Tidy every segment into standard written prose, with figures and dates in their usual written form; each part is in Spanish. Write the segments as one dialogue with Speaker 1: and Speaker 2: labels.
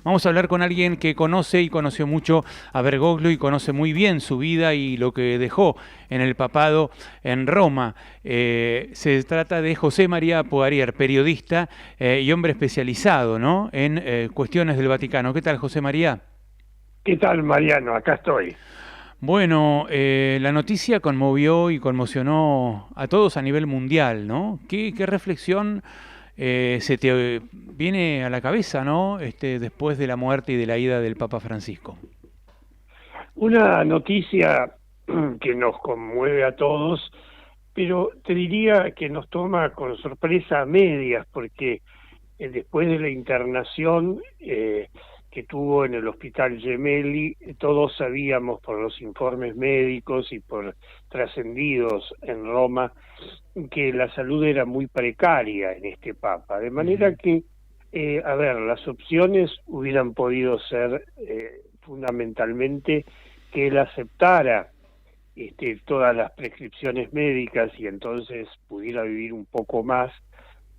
Speaker 1: Vamos a hablar con alguien que conoce y conoció mucho a Bergoglio y conoce muy bien su vida y lo que dejó en el papado en Roma. Se trata de José María Poirier, periodista y hombre especializado, ¿no?, en cuestiones del Vaticano. ¿Qué tal, José María?
Speaker 2: ¿Qué tal, Mariano? Acá estoy.
Speaker 1: Bueno, la noticia conmovió y conmocionó a todos a nivel mundial, ¿no? ¿Qué reflexión se te viene a la cabeza, ¿no? Después de la muerte y de la ida del Papa Francisco.
Speaker 2: Una noticia que nos conmueve a todos, pero te diría que nos toma con sorpresa a medias, porque después de la internación que tuvo en el Hospital Gemelli, todos sabíamos por los informes médicos y por trascendidos en Roma que la salud era muy precaria en este Papa, de manera
Speaker 1: Ujú.
Speaker 2: que, a ver, las opciones hubieran podido ser fundamentalmente que él aceptara todas las prescripciones médicas y entonces pudiera vivir un poco más,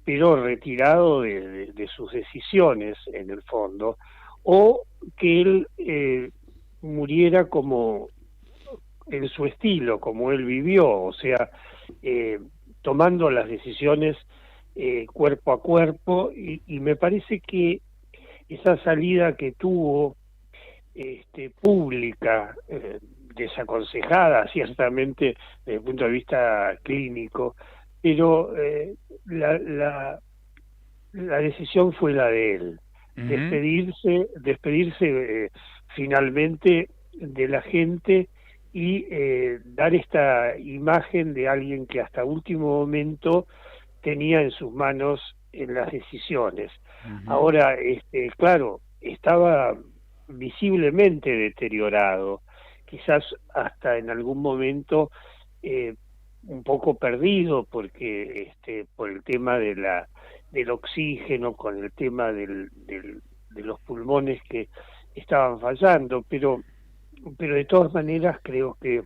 Speaker 2: pero retirado de sus decisiones en el fondo, o que él muriera como en su estilo, como él vivió, o sea, eh, tomando las decisiones cuerpo a cuerpo, y me parece que esa salida que tuvo pública, desaconsejada ciertamente desde el punto de vista clínico, pero la decisión fue la de él,
Speaker 1: Ujú.
Speaker 2: despedirse finalmente de la gente y dar esta imagen de alguien que hasta último momento tenía en sus manos en las decisiones.
Speaker 1: Ujú.
Speaker 2: Ahora, claro, estaba visiblemente deteriorado, quizás hasta en algún momento eh, un poco perdido, porque por el tema del oxígeno, con el tema de los pulmones que estaban fallando, pero de todas maneras creo que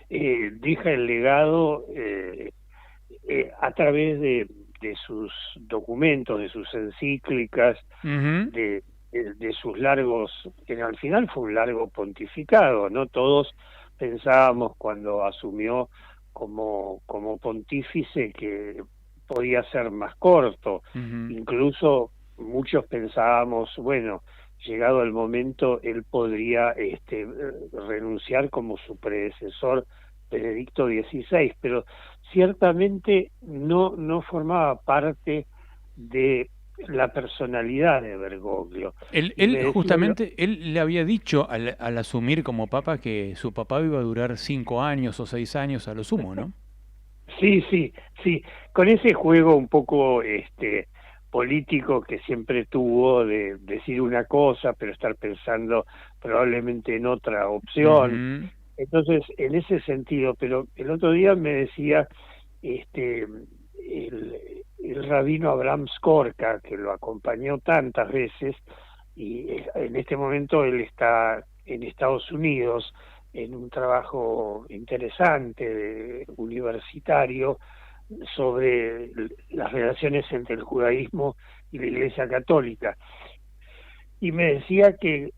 Speaker 2: deja el legado a través de sus documentos, de sus encíclicas,
Speaker 1: Ujú.
Speaker 2: de sus largos, que al final fue un largo pontificado, ¿no? Todos pensábamos cuando asumió como pontífice que podía ser más corto,
Speaker 1: Ujú.
Speaker 2: incluso muchos pensábamos, bueno, llegado el momento, él podría renunciar como su predecesor Benedicto XVI, pero ciertamente no formaba parte de la personalidad de Bergoglio. Y
Speaker 1: Él
Speaker 2: me decía,
Speaker 1: justamente, él le había dicho al asumir como papa que su papá iba a durar 5 años o 6 años a lo sumo, ¿no?
Speaker 2: sí, sí, sí, con ese juego un poco político que siempre tuvo de decir una cosa, pero estar pensando probablemente en otra opción.
Speaker 1: Ujú.
Speaker 2: Entonces, en ese sentido, pero el otro día me decía este el rabino Abraham Skorka, que lo acompañó tantas veces, y en este momento él está en Estados Unidos en un trabajo interesante universitario sobre las relaciones entre el judaísmo y la Iglesia Católica. Y me decía que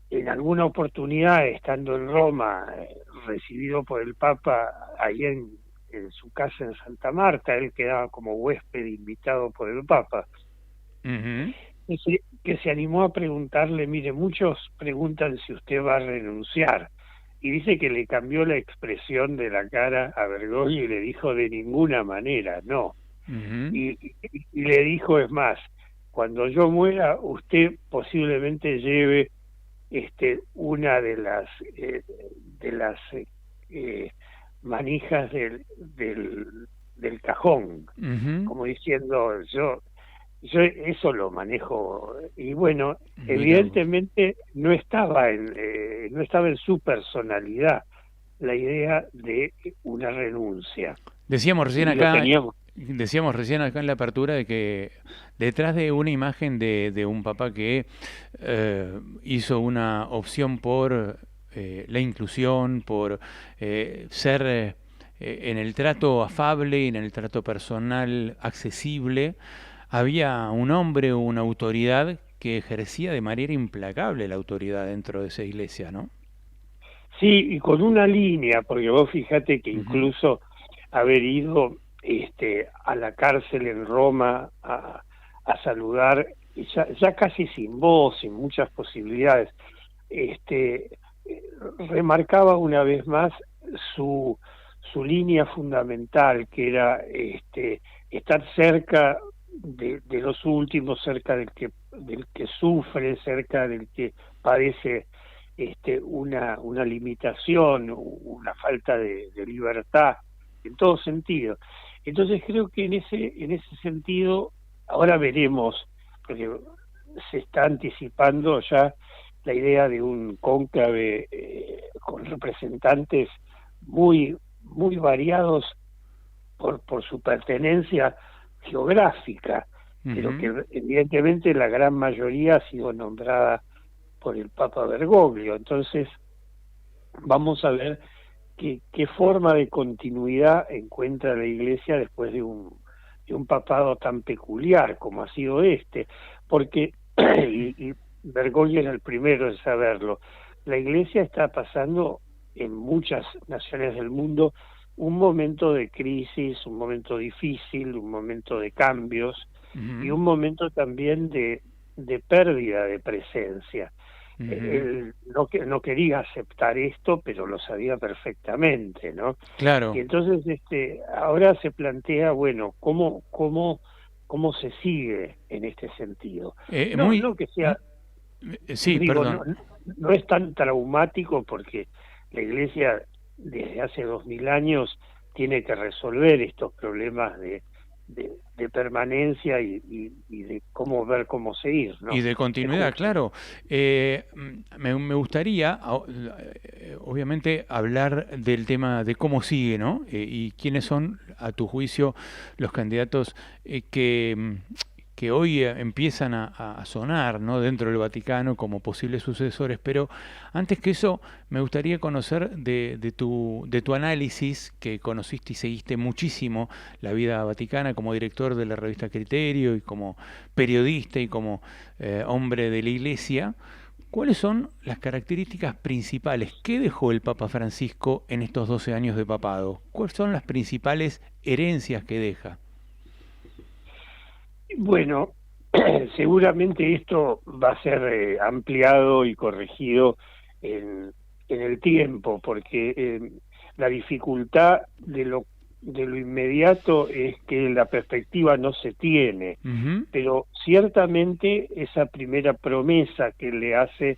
Speaker 2: en alguna oportunidad, estando en Roma, recibido por el Papa ahí en su casa en Santa Marta, él quedaba como huésped invitado por el Papa,
Speaker 1: Ujú.
Speaker 2: que se animó a preguntarle, mire, muchos preguntan si usted va a renunciar, y dice que le cambió la expresión de la cara a Bergoglio y le dijo de ninguna manera, no.
Speaker 1: Ujú.
Speaker 2: Y le dijo, es más, cuando yo muera, usted posiblemente lleve una de las eh, manijas del cajón,
Speaker 1: Ujú.
Speaker 2: como diciendo, yo eso lo manejo. Y bueno,
Speaker 1: Mira vos.
Speaker 2: evidentemente no estaba en su personalidad la idea de una renuncia,
Speaker 1: Decíamos recién
Speaker 2: y lo
Speaker 1: acá,
Speaker 2: teníamos.
Speaker 1: decíamos recién acá en la apertura de que detrás de una imagen de un papá que hizo una opción por la inclusión, por ser en el trato afable y en el trato personal accesible, había un hombre, una autoridad que ejercía de manera implacable la autoridad dentro de esa iglesia, ¿no?
Speaker 2: Sí, y con una línea, porque vos fíjate que
Speaker 1: Ujú.
Speaker 2: incluso haber ido a la cárcel en Roma a saludar, y ya casi sin voz, sin muchas posibilidades, este, eh, remarcaba una vez más su, su línea fundamental, que era estar cerca de los últimos, cerca del que sufre, cerca del que padece una limitación, una falta de libertad, en todo sentido. Entonces creo que en ese sentido, ahora veremos, porque se está anticipando ya la idea de un cónclave con representantes muy variados por su pertenencia geográfica, pero
Speaker 1: Ujú.
Speaker 2: que evidentemente la gran mayoría ha sido nombrada por el Papa Bergoglio. Entonces, vamos a ver qué forma de continuidad encuentra la Iglesia después de un papado tan peculiar como ha sido este, porque, y Bergoglio era el primero en saberlo, la Iglesia está pasando en muchas naciones del mundo un momento de crisis, un momento difícil, un momento de cambios y
Speaker 1: Ujú.
Speaker 2: un momento también de pérdida de presencia.
Speaker 1: Ujú.
Speaker 2: Él no quería aceptar esto, pero lo sabía perfectamente, ¿no? Y
Speaker 1: Claro.
Speaker 2: entonces ahora se plantea, bueno, cómo se sigue en este sentido.
Speaker 1: Muy...
Speaker 2: No que
Speaker 1: ¿Mm?
Speaker 2: sea,
Speaker 1: Sí,
Speaker 2: digo,
Speaker 1: perdón.
Speaker 2: no es tan traumático porque la Iglesia desde hace 2000 años tiene que resolver estos problemas de permanencia y de cómo ver cómo seguir,
Speaker 1: Y
Speaker 2: ¿no?
Speaker 1: de
Speaker 2: Es
Speaker 1: continuidad,
Speaker 2: justo.
Speaker 1: claro. Me gustaría, obviamente, hablar del tema de cómo sigue, ¿no? Y quiénes son, a tu juicio, los candidatos que hoy empiezan a sonar, ¿no? Dentro del Vaticano como posibles sucesores. Pero antes que eso, me gustaría conocer de tu análisis, que conociste y seguiste muchísimo la vida vaticana como director de la revista Criterio y como periodista y como hombre de la Iglesia. ¿Cuáles son las características principales que dejó el Papa Francisco en estos 12 años de papado? ¿Cuáles son las principales herencias que deja?
Speaker 2: Bueno, seguramente esto va a ser ampliado y corregido en, en el tiempo, porque la dificultad de lo inmediato es que la perspectiva no se tiene,
Speaker 1: Ujú.
Speaker 2: pero ciertamente esa primera promesa que le hace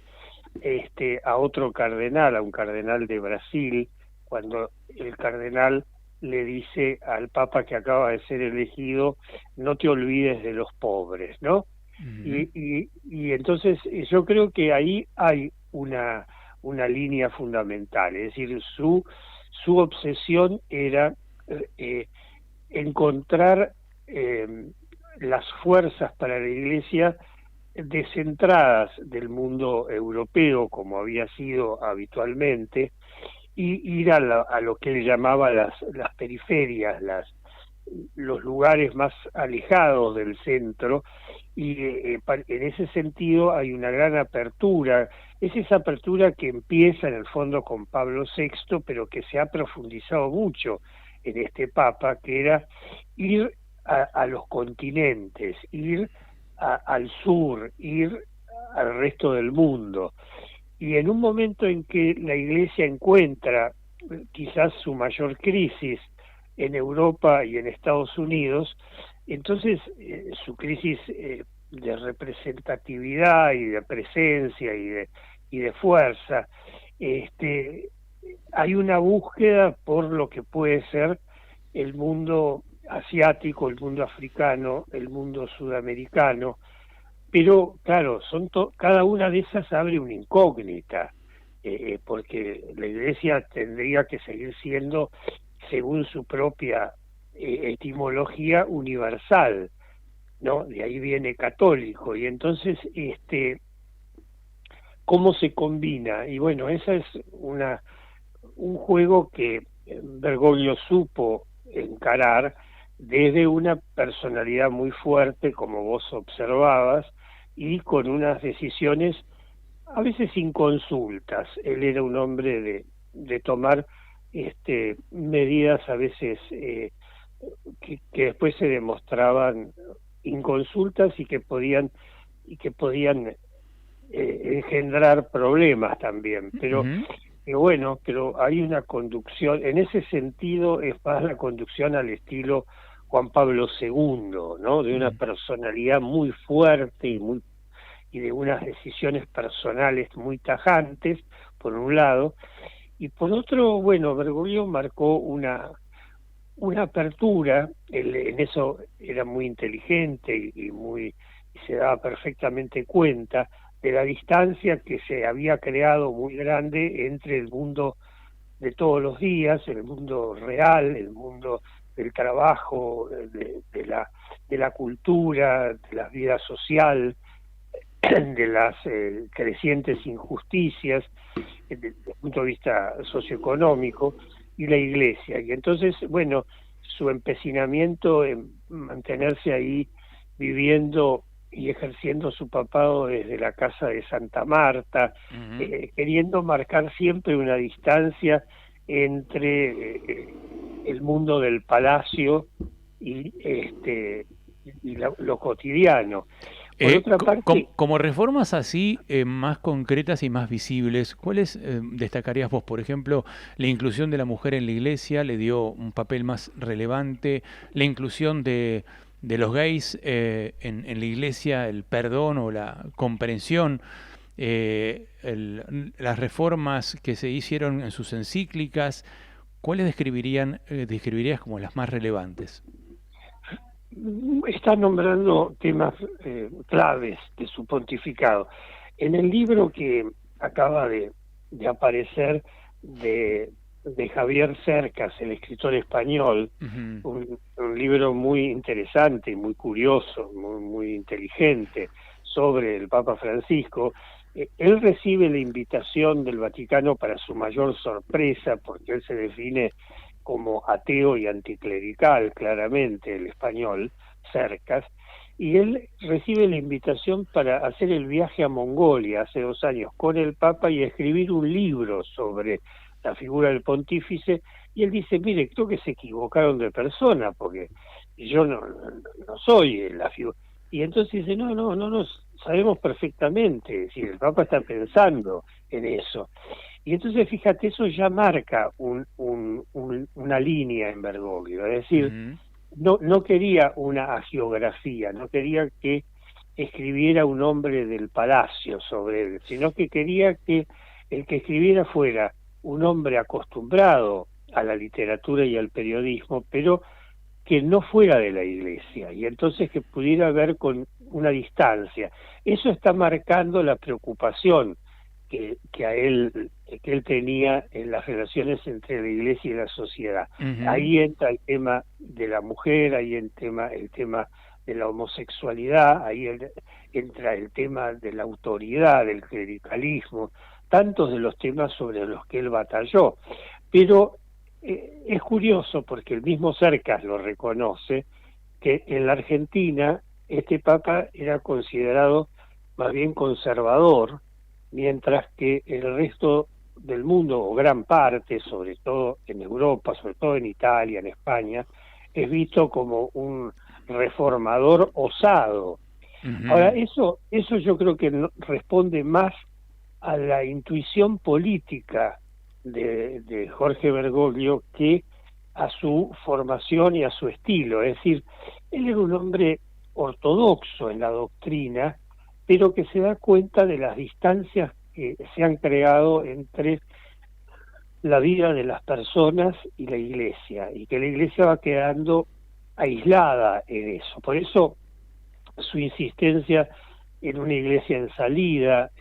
Speaker 2: a otro cardenal, a un cardenal de Brasil, cuando el cardenal le dice al Papa que acaba de ser elegido, no te olvides de los pobres, ¿no?
Speaker 1: Ujú.
Speaker 2: Y entonces yo creo que ahí hay una línea fundamental, es decir, su obsesión era eh, encontrar eh, las fuerzas para la Iglesia descentradas del mundo europeo, como había sido habitualmente, y ir a lo que él llamaba las periferias, los lugares más alejados del centro, y en ese sentido hay una gran apertura. Es esa apertura que empieza en el fondo con Pablo VI, pero que se ha profundizado mucho en este Papa, que era ir a los continentes, ir al sur, ir al resto del mundo. Y en un momento en que la Iglesia encuentra quizás su mayor crisis en Europa y en Estados Unidos, entonces su crisis de representatividad y de presencia y de fuerza, este, hay una búsqueda por lo que puede ser el mundo asiático, el mundo africano, el mundo sudamericano, pero claro, cada una de esas abre una incógnita, porque la Iglesia tendría que seguir siendo, según su propia etimología, universal, ¿no? De ahí viene católico, y entonces, ¿cómo se combina? Y bueno, esa es un juego que Bergoglio supo encarar desde una personalidad muy fuerte, como vos observabas, y con unas decisiones a veces sin consultas. Él era un hombre de tomar medidas a veces que después se demostraban inconsultas y que podían engendrar problemas también, pero
Speaker 1: Ujú.
Speaker 2: bueno, pero hay una conducción, en ese sentido es más la conducción al estilo Juan Pablo II, ¿no? De una
Speaker 1: Mm.
Speaker 2: personalidad muy fuerte y de unas decisiones personales muy tajantes, por un lado, y por otro, bueno, Bergoglio marcó una apertura. Él en eso era muy inteligente y se daba perfectamente cuenta de la distancia que se había creado muy grande entre el mundo de todos los días, el mundo real, el mundo del trabajo, de la cultura, de la vida social, de las crecientes injusticias desde el punto de vista socioeconómico, y la Iglesia. Y entonces, bueno, su empecinamiento en mantenerse ahí viviendo y ejerciendo su papado desde la casa de Santa Marta,
Speaker 1: Ujú.
Speaker 2: queriendo marcar siempre una distancia entre el mundo del palacio y lo cotidiano. Por otra parte,
Speaker 1: Como reformas así más concretas y más visibles, ¿cuáles destacarías vos? Por ejemplo, la inclusión de la mujer en la iglesia le dio un papel más relevante, la inclusión de los gays en la iglesia, el perdón o la comprensión, las reformas que se hicieron en sus encíclicas, ¿cuáles describirías como las más relevantes?
Speaker 2: está nombrando temas claves de su pontificado. En el libro que acaba de aparecer de Javier Cercas, el escritor español,
Speaker 1: Ujú.
Speaker 2: un libro muy interesante, muy curioso, muy inteligente sobre el Papa Francisco, él recibe la invitación del Vaticano para su mayor sorpresa, porque él se define como ateo y anticlerical, claramente, el español, Cercas, y él recibe la invitación para hacer el viaje a Mongolia hace 2 años con el Papa y escribir un libro sobre la figura del pontífice, y él dice, mire, creo que se equivocaron de persona, porque yo no soy la figura. Y entonces dice, no, sabemos perfectamente, es decir, el Papa está pensando en eso. Y entonces, fíjate, eso ya marca una línea en Bergoglio, es decir,
Speaker 1: Ujú.
Speaker 2: no quería una hagiografía, no quería que escribiera un hombre del palacio sobre él, sino que quería que el que escribiera fuera un hombre acostumbrado a la literatura y al periodismo, pero que no fuera de la iglesia, y entonces que pudiera ver con una distancia. Eso está marcando la preocupación que él tenía en las relaciones entre la iglesia y la sociedad.
Speaker 1: Ujú.
Speaker 2: Ahí entra el tema de la mujer, ahí entra el tema de la homosexualidad, ahí entra el tema de la autoridad, del clericalismo, tantos de los temas sobre los que él batalló. Pero es curioso porque el mismo Cercas lo reconoce, que en la Argentina este Papa era considerado más bien conservador, mientras que el resto del mundo, o gran parte, sobre todo en Europa, sobre todo en Italia, en España, es visto como un reformador osado. Ahora,
Speaker 1: Ujú.
Speaker 2: eso yo creo que responde más a la intuición política de Jorge Bergoglio que a su formación y a su estilo. Es decir, él era un hombre ortodoxo en la doctrina, pero que se da cuenta de las distancias que se han creado entre la vida de las personas y la iglesia, y que la iglesia va quedando aislada en eso. Por eso su insistencia en una iglesia en salida.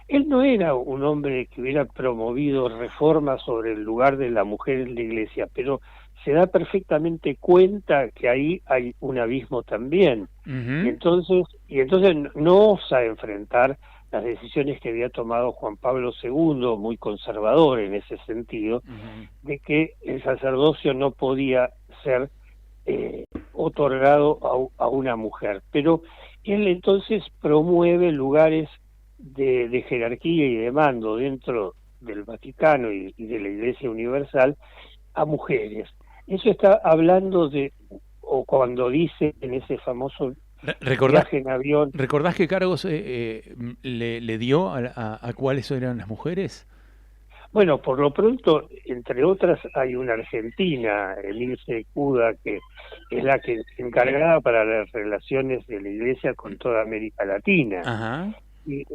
Speaker 2: Él no era un hombre que hubiera promovido reformas sobre el lugar de la mujer en la iglesia, pero se da perfectamente cuenta que ahí hay un abismo también. Y
Speaker 1: Ujú.
Speaker 2: entonces no osa enfrentar las decisiones que había tomado Juan Pablo II, muy conservador en ese sentido,
Speaker 1: Ujú.
Speaker 2: de que el sacerdocio no podía ser otorgado a una mujer. Pero él entonces promueve lugares de jerarquía y de mando dentro del Vaticano y de la Iglesia Universal a mujeres. Eso está hablando de, o cuando dice en ese famoso
Speaker 1: ¿Recordás,
Speaker 2: viaje en avión.
Speaker 1: recordás qué cargos le dio a cuáles eran las mujeres?
Speaker 2: Bueno, por lo pronto, entre otras, hay una argentina, Emilce Cuda, que es la que encargada para las relaciones de la Iglesia con toda América Latina.
Speaker 1: Ajá,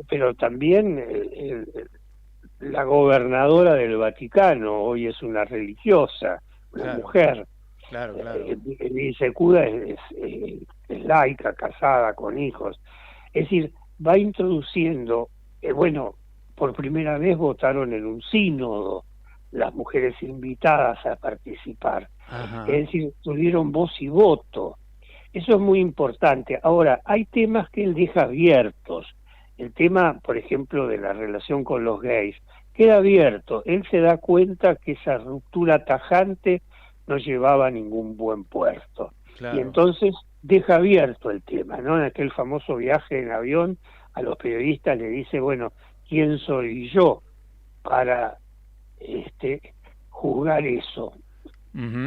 Speaker 2: Pero también la gobernadora del Vaticano hoy es una religiosa, una
Speaker 1: claro,
Speaker 2: mujer.
Speaker 1: claro, claro.
Speaker 2: Emilce Cuda es laica, casada, con hijos. Es decir, va introduciendo, bueno, por primera vez votaron en un sínodo las mujeres invitadas a participar.
Speaker 1: Ajá.
Speaker 2: Es decir, tuvieron voz y voto. Eso es muy importante. Ahora, hay temas que él deja abiertos. El tema, por ejemplo, de la relación con los gays, queda abierto. Él se da cuenta que esa ruptura tajante no llevaba a ningún buen puerto.
Speaker 1: Claro.
Speaker 2: Y entonces deja abierto el tema, ¿no? En aquel famoso viaje en avión, a los periodistas le dice, bueno, ¿quién soy yo para juzgar eso,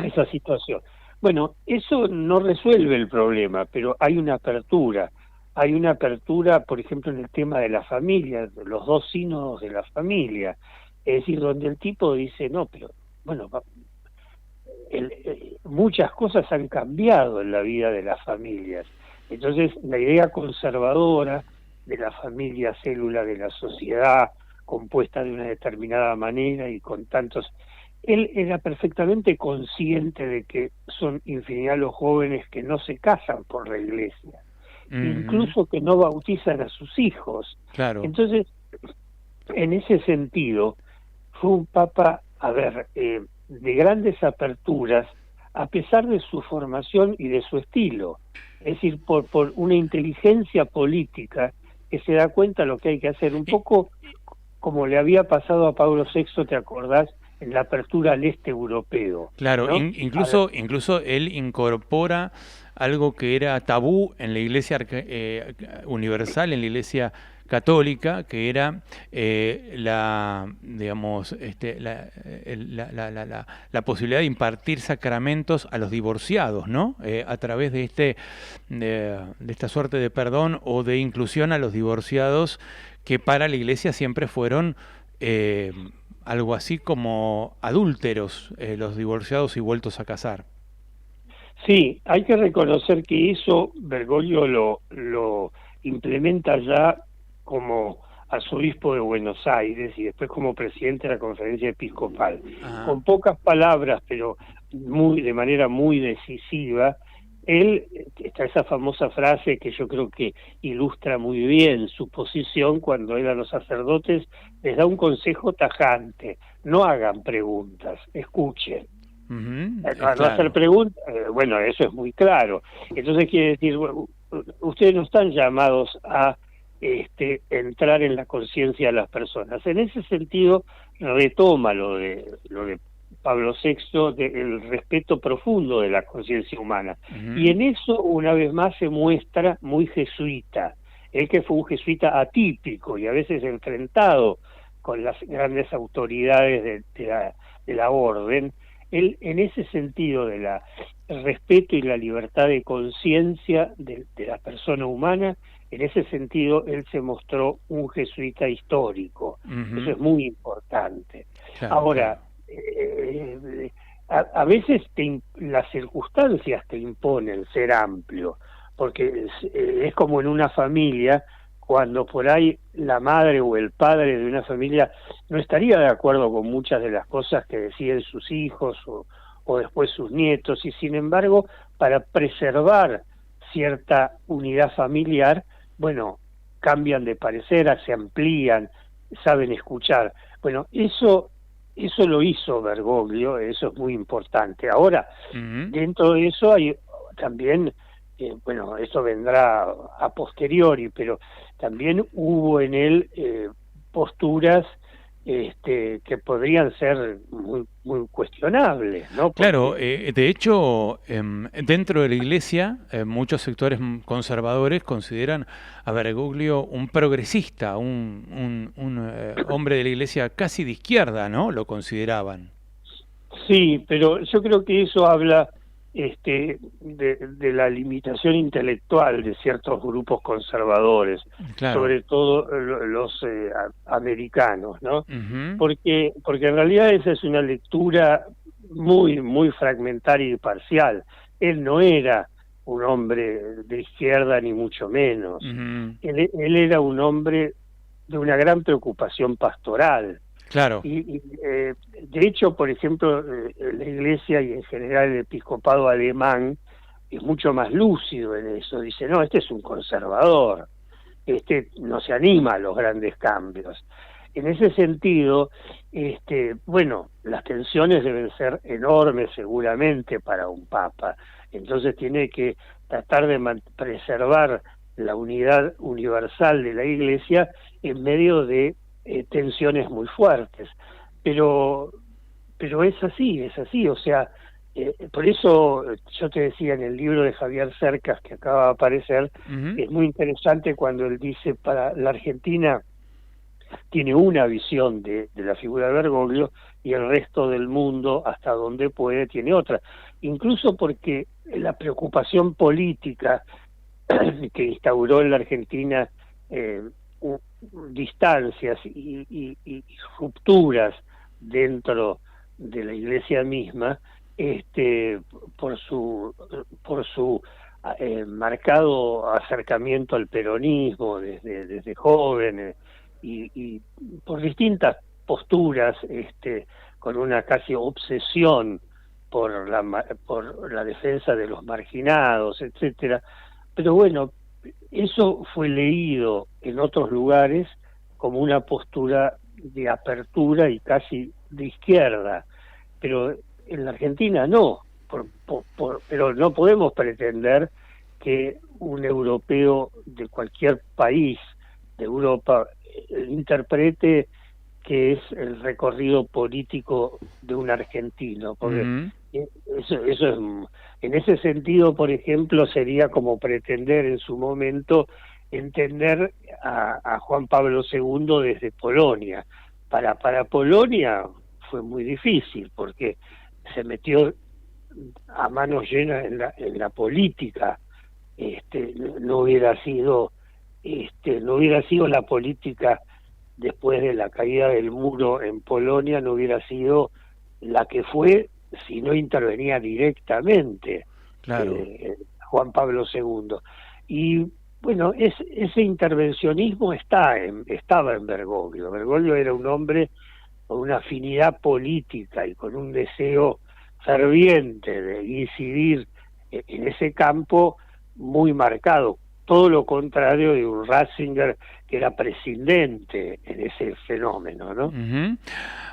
Speaker 2: esa situación? Bueno, eso no resuelve el problema, pero hay una apertura. Hay una apertura, por ejemplo, en el tema de la familia, los dos sínodos de la familia. Es decir, donde el tipo dice, no, pero, bueno, muchas cosas han cambiado en la vida de las familias. Entonces, la idea conservadora de la familia célula de la sociedad, compuesta de una determinada manera y con tantos... Él era perfectamente consciente de que son infinidad los jóvenes que no se casan por la iglesia, incluso que no bautizan a sus hijos.
Speaker 1: Claro.
Speaker 2: Entonces, en ese sentido, fue un papa, de grandes aperturas, a pesar de su formación y de su estilo. Es decir, por una inteligencia política que se da cuenta de lo que hay que hacer, un poco como le había pasado a Pablo VI, ¿te acordás?, en la apertura al este europeo.
Speaker 1: Claro,
Speaker 2: ¿no?
Speaker 1: incluso él incorpora algo que era tabú en la Iglesia universal, en la Iglesia católica, que era la posibilidad de impartir sacramentos a los divorciados, ¿no? A través de esta suerte de perdón o de inclusión a los divorciados, que para la Iglesia siempre fueron algo así como adúlteros, los divorciados y vueltos a casar.
Speaker 2: Sí, hay que reconocer que eso Bergoglio lo implementa ya como arzobispo de Buenos Aires y después como presidente de la Conferencia Episcopal. Ajá. Con pocas palabras, pero de manera muy decisiva, está esa famosa frase que yo creo que ilustra muy bien su posición cuando él a los sacerdotes les da un consejo tajante: no hagan preguntas, escuchen. No hacer preguntas, bueno, eso es muy claro. Entonces quiere decir, bueno, ustedes no están llamados a entrar en la conciencia de las personas. En ese sentido retoma lo de Pablo VI, el respeto profundo de la conciencia humana. Y en eso, una vez más, se muestra muy jesuita. Él, que fue un jesuita atípico y a veces enfrentado con las grandes autoridades de la orden, él, en ese sentido el respeto y la libertad de conciencia de la persona humana, en ese sentido él se mostró un jesuita histórico. Eso es muy importante. Claro, ahora, a veces las circunstancias te imponen ser amplio, porque es como en una familia, cuando por ahí la madre o el padre de una familia no estaría de acuerdo con muchas de las cosas que deciden sus hijos o después sus nietos, y sin embargo, para preservar cierta unidad familiar, bueno, cambian de parecer, se amplían, saben escuchar. Bueno, eso lo hizo Bergoglio, eso es muy importante. Ahora, dentro de eso hay también, bueno, eso vendrá a posteriori, pero también hubo en él posturas que podrían ser muy, muy cuestionables, ¿no?
Speaker 1: Claro,
Speaker 2: Porque
Speaker 1: de hecho, dentro de la Iglesia, muchos sectores conservadores consideran a Bergoglio un progresista, un hombre de la Iglesia casi de izquierda, ¿no? Lo consideraban.
Speaker 2: sí, pero yo creo que eso habla de la limitación intelectual de ciertos grupos conservadores,
Speaker 1: Claro.
Speaker 2: sobre todo los americanos, ¿no?
Speaker 1: Ujú.
Speaker 2: Porque en realidad esa es una lectura muy, muy fragmentaria y parcial. Él no era un hombre de izquierda ni mucho menos.
Speaker 1: Ujú.
Speaker 2: Él era un hombre de una gran preocupación pastoral.
Speaker 1: Claro.
Speaker 2: De hecho, por ejemplo, la Iglesia y en general el episcopado alemán es mucho más lúcido en eso. Dice, no, este es un conservador, este no se anima a los grandes cambios. En ese sentido, bueno, las tensiones deben ser enormes seguramente para un papa. Entonces tiene que tratar de preservar la unidad universal de la Iglesia en medio de tensiones muy fuertes. Pero, pero es así, o sea, por eso yo te decía en el libro de Javier Cercas que acaba de aparecer,
Speaker 1: Ujú.
Speaker 2: es muy interesante cuando él dice para la Argentina tiene una visión de la figura de Bergoglio y el resto del mundo, hasta donde puede, tiene otra. Incluso porque la preocupación política que instauró en la Argentina distancias y rupturas dentro de la Iglesia misma, por su marcado acercamiento al peronismo desde jóvenes y por distintas posturas, con una casi obsesión por la defensa de los marginados, etcétera. Pero bueno, eso fue leído en otros lugares como una postura de apertura y casi de izquierda, pero en la Argentina no, pero no podemos pretender que un europeo de cualquier país de Europa interprete que es el recorrido político de un argentino, porque
Speaker 1: Ujú.
Speaker 2: eso es, en ese sentido, por ejemplo, sería como pretender en su momento entender a Juan Pablo II desde Polonia. Para Polonia fue muy difícil porque se metió a manos llenas en la política. No hubiera sido no hubiera sido la política después de la caída del muro en Polonia, no hubiera sido la que fue si no intervenía directamente
Speaker 1: Claro.
Speaker 2: Juan Pablo II. Y bueno, ese intervencionismo estaba en Bergoglio. Bergoglio era un hombre con una afinidad política y con un deseo ferviente de incidir en ese campo muy marcado, todo lo contrario de un Ratzinger que era prescindente en ese fenómeno, ¿no?
Speaker 1: Ujú.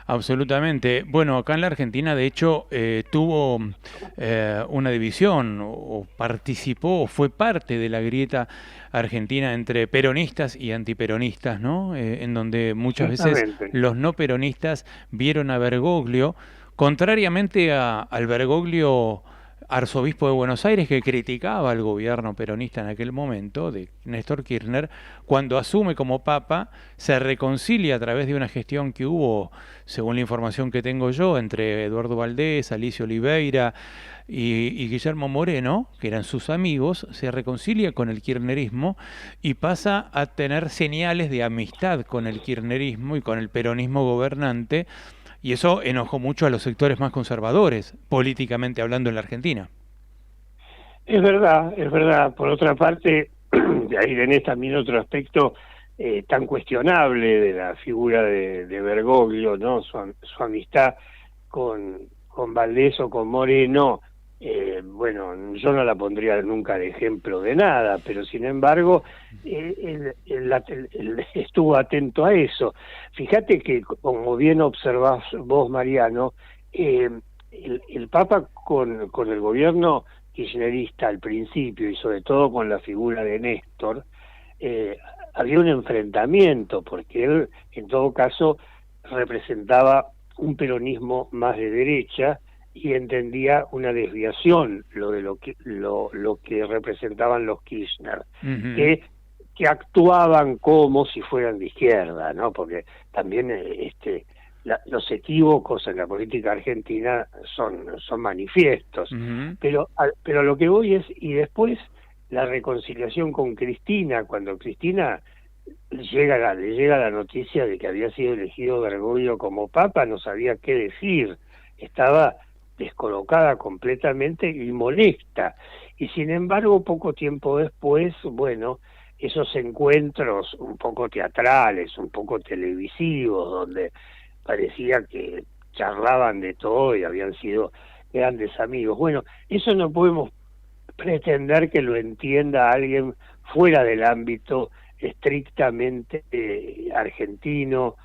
Speaker 1: Absolutamente. Bueno, acá en la Argentina, de hecho, tuvo una división o participó o fue parte de la grieta argentina entre peronistas y antiperonistas, ¿no? En donde muchas veces
Speaker 2: Exactamente.
Speaker 1: los no peronistas vieron a Bergoglio, contrariamente al Bergoglio arzobispo de Buenos Aires, que criticaba al gobierno peronista en aquel momento, de Néstor Kirchner, cuando asume como papa, se reconcilia a través de una gestión que hubo, según la información que tengo yo, entre Eduardo Valdés, Alicio Oliveira y Guillermo Moreno, que eran sus amigos, se reconcilia con el kirchnerismo y pasa a tener señales de amistad con el kirchnerismo y con el peronismo gobernante, y eso enojó mucho a los sectores más conservadores, políticamente hablando en la Argentina.
Speaker 2: Es verdad, es verdad. Por otra parte, de ahí tenés también otro aspecto tan cuestionable de la figura de Bergoglio, ¿no? Su amistad con Valdés o con Moreno, bueno, yo no la pondría nunca de ejemplo de nada, pero sin embargo, él estuvo atento a eso. Fíjate que, como bien observás vos, Mariano, el Papa con el gobierno kirchnerista al principio y sobre todo con la figura de Néstor, había un enfrentamiento, porque él, en todo caso, representaba un peronismo más de derecha y entendía una desviación lo que representaban los Kirchner,
Speaker 1: Ujú.
Speaker 2: que actuaban como si fueran de izquierda, ¿no? Porque también los equívocos en la política argentina son manifiestos.
Speaker 1: Ujú.
Speaker 2: Pero lo que voy es, y después la reconciliación con Cristina, cuando Cristina le llega la noticia de que había sido elegido Bergoglio como papa, no sabía qué decir, estaba descolocada completamente y molesta. Y sin embargo, poco tiempo después, bueno, esos encuentros un poco teatrales, un poco televisivos, donde parecía que charlaban de todo y habían sido grandes amigos. Bueno, eso no podemos pretender que lo entienda alguien fuera del ámbito estrictamente argentino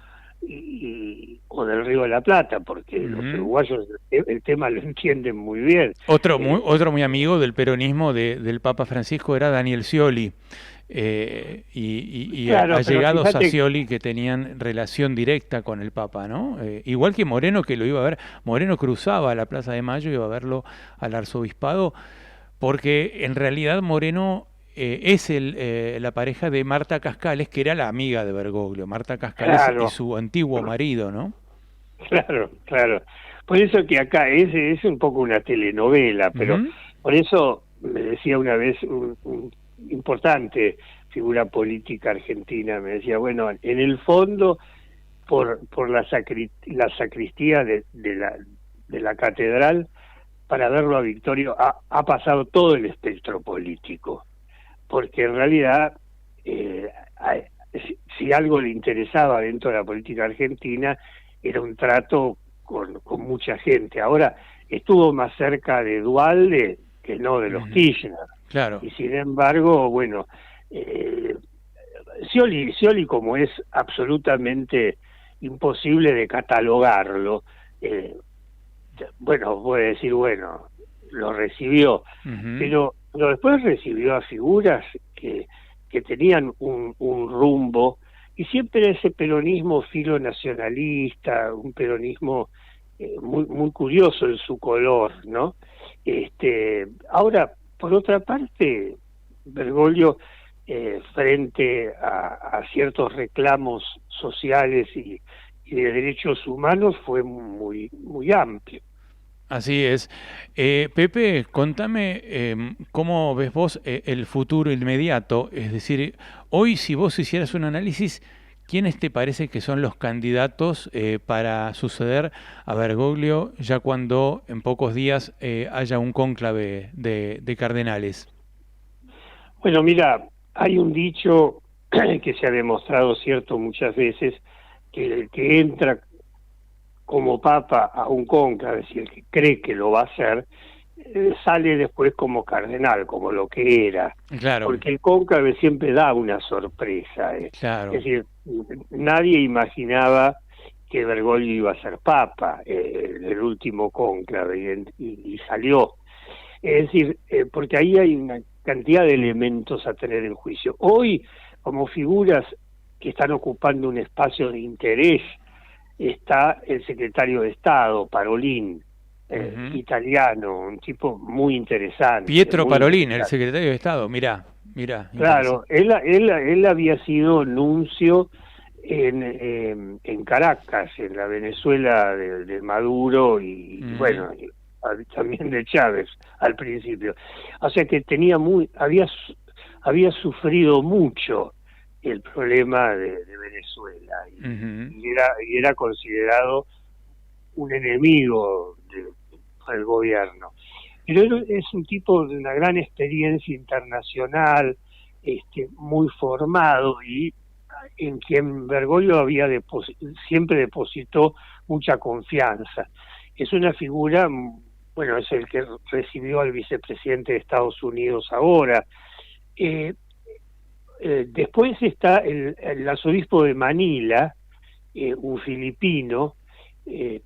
Speaker 2: o del Río de la Plata, porque los
Speaker 1: Ujú.
Speaker 2: uruguayos el tema lo entienden muy bien. Eh,
Speaker 1: Otro muy amigo del peronismo del Papa Francisco era Daniel Scioli, y
Speaker 2: claro, pero
Speaker 1: allegados a
Speaker 2: fíjate,
Speaker 1: Scioli que tenían relación directa con el Papa, ¿no? Igual que Moreno, que lo iba a ver. Moreno cruzaba a la Plaza de Mayo, iba a verlo al arzobispado, porque en realidad Moreno es la pareja de Marta Cascales, que era la amiga de Bergoglio. Marta Cascales y
Speaker 2: claro,
Speaker 1: su antiguo marido, ¿no?
Speaker 2: claro, claro. Por eso que acá es un poco una telenovela, pero
Speaker 1: Ujú.
Speaker 2: por eso me decía una vez un importante figura política argentina, me decía, bueno, en el fondo, por la sacristía de la catedral, para verlo a Victorio, ha pasado todo el espectro político, porque en realidad, eh, si algo le interesaba dentro de la política argentina, era un trato con mucha gente. Ahora, estuvo más cerca de Duhalde que no de los
Speaker 1: Ujú.
Speaker 2: Kirchner,
Speaker 1: Claro.
Speaker 2: y sin embargo, bueno, eh, Scioli como es absolutamente imposible de catalogarlo, eh, bueno, puede decir, bueno, lo recibió,
Speaker 1: Ujú.
Speaker 2: pero después recibió a figuras que tenían un rumbo, y siempre ese peronismo filo nacionalista, un peronismo muy curioso en su color, ¿no? Ahora, por otra parte, Bergoglio, frente a ciertos reclamos sociales y de derechos humanos, fue muy amplio.
Speaker 1: Así es. Pepe, contame cómo ves vos el futuro inmediato. Es decir, hoy si vos hicieras un análisis, ¿quiénes te parece que son los candidatos para suceder a Bergoglio ya cuando en pocos días haya un cónclave de cardenales?
Speaker 2: Bueno, mira, hay un dicho que se ha demostrado cierto muchas veces, que el que entra como papa a un cónclave, si el que cree que lo va a hacer, sale después como cardenal, como lo que era,
Speaker 1: Claro,
Speaker 2: porque el cónclave siempre da una sorpresa. Es
Speaker 1: claro.
Speaker 2: decir, nadie imaginaba que Bergoglio iba a ser papa en el último cónclave y salió. Es decir, porque ahí hay una cantidad de elementos a tener en juicio. Hoy, como figuras que están ocupando un espacio de interés, está el secretario de Estado, Parolin,
Speaker 1: Ujú.
Speaker 2: italiano, un tipo muy interesante,
Speaker 1: Pietro
Speaker 2: muy
Speaker 1: Parolin, el
Speaker 2: interesante.
Speaker 1: secretario de Estado. Mirá, mirá, interesante.
Speaker 2: Claro, él había sido nuncio en Caracas, en la Venezuela de Maduro y
Speaker 1: Ujú.
Speaker 2: bueno, también de Chávez al principio. O sea que había sufrido mucho el problema de Venezuela
Speaker 1: Ujú.
Speaker 2: y era considerado un enemigo del gobierno. Pero él es un tipo de una gran experiencia internacional, muy formado y en quien Bergoglio siempre depositó mucha confianza. Es una figura, bueno, es el que recibió al vicepresidente de Estados Unidos ahora. Eh, Después está el arzobispo de Manila, un filipino,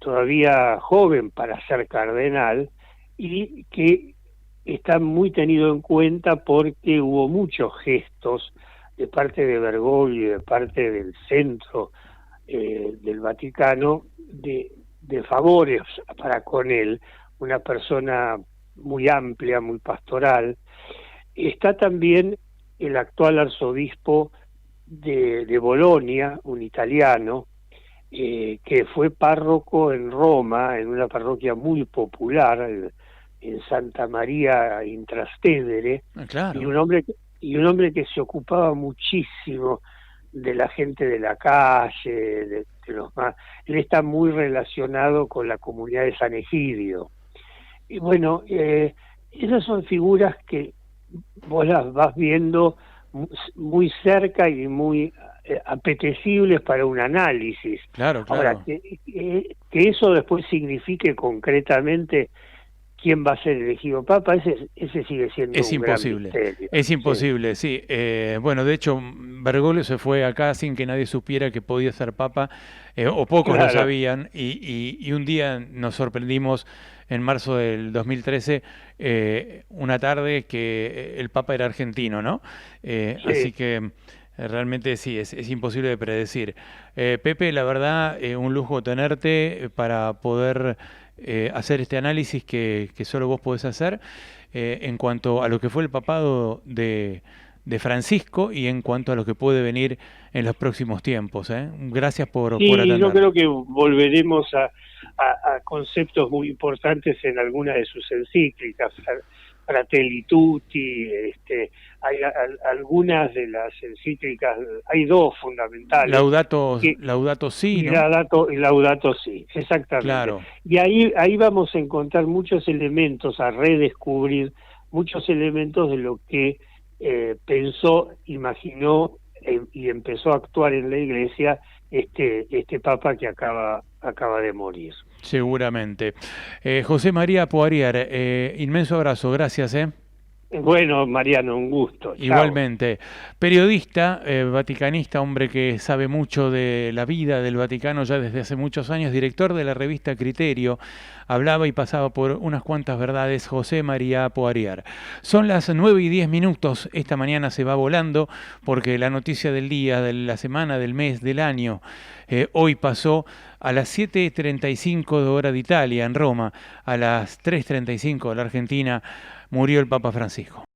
Speaker 2: todavía joven para ser cardenal, y que está muy tenido en cuenta porque hubo muchos gestos de parte de Bergoglio y de parte del centro del Vaticano de favores para con él, una persona muy amplia, muy pastoral. Está también el actual arzobispo de Bolonia, un italiano, que fue párroco en Roma, en una parroquia muy popular, en Santa María in Trastevere,
Speaker 1: Claro.
Speaker 2: y un hombre que se ocupaba muchísimo de la gente de la calle, de los más. Él está muy relacionado con la comunidad de San Egidio. Y bueno, esas son figuras que vos las vas viendo muy cerca y muy apetecibles para un análisis.
Speaker 1: Claro,
Speaker 2: Ahora,
Speaker 1: claro.
Speaker 2: que eso después signifique concretamente quién va a ser elegido papa, ese sigue siendo
Speaker 1: Es
Speaker 2: un gran
Speaker 1: imposible,
Speaker 2: misterio.
Speaker 1: es
Speaker 2: Sí,
Speaker 1: imposible, sí. Bueno, de hecho, Bergoglio se fue acá sin que nadie supiera que podía ser papa, o pocos lo
Speaker 2: claro,
Speaker 1: sabían, y un día nos sorprendimos en marzo del 2013, una tarde, que el papa era argentino, ¿no? Así
Speaker 2: sí.
Speaker 1: que realmente sí, es imposible de predecir. Pepe, la verdad, un lujo tenerte para poder hacer este análisis que solo vos podés hacer, en cuanto a lo que fue el papado de Francisco y en cuanto a lo que puede venir en los próximos tiempos, ¿eh? Gracias por
Speaker 2: Sí, yo
Speaker 1: atender.
Speaker 2: creo que volveremos a conceptos muy importantes en algunas de sus encíclicas, Fratelli Tutti, algunas de las encíclicas, hay dos fundamentales, que,
Speaker 1: Laudato Si, ¿no?
Speaker 2: y Laudato Si, exactamente.
Speaker 1: Claro.
Speaker 2: Y ahí vamos a encontrar muchos elementos, a redescubrir muchos elementos de lo que pensó, imaginó y empezó a actuar en la Iglesia este Papa que acaba de morir.
Speaker 1: Seguramente. José María Poirier, inmenso abrazo, gracias, ¿eh?
Speaker 2: Bueno, Mariano, un gusto. Chao.
Speaker 1: Igualmente, periodista, vaticanista, hombre que sabe mucho de la vida del Vaticano ya desde hace muchos años, director de la revista Criterio, hablaba y pasaba por unas cuantas verdades, José María Poirier. Son las 9:10, esta mañana se va volando porque la noticia del día, de la semana, del mes, del año, hoy pasó a las 7:35 de hora de Italia, en Roma, a las 3:35 de la Argentina, murió el Papa Francisco.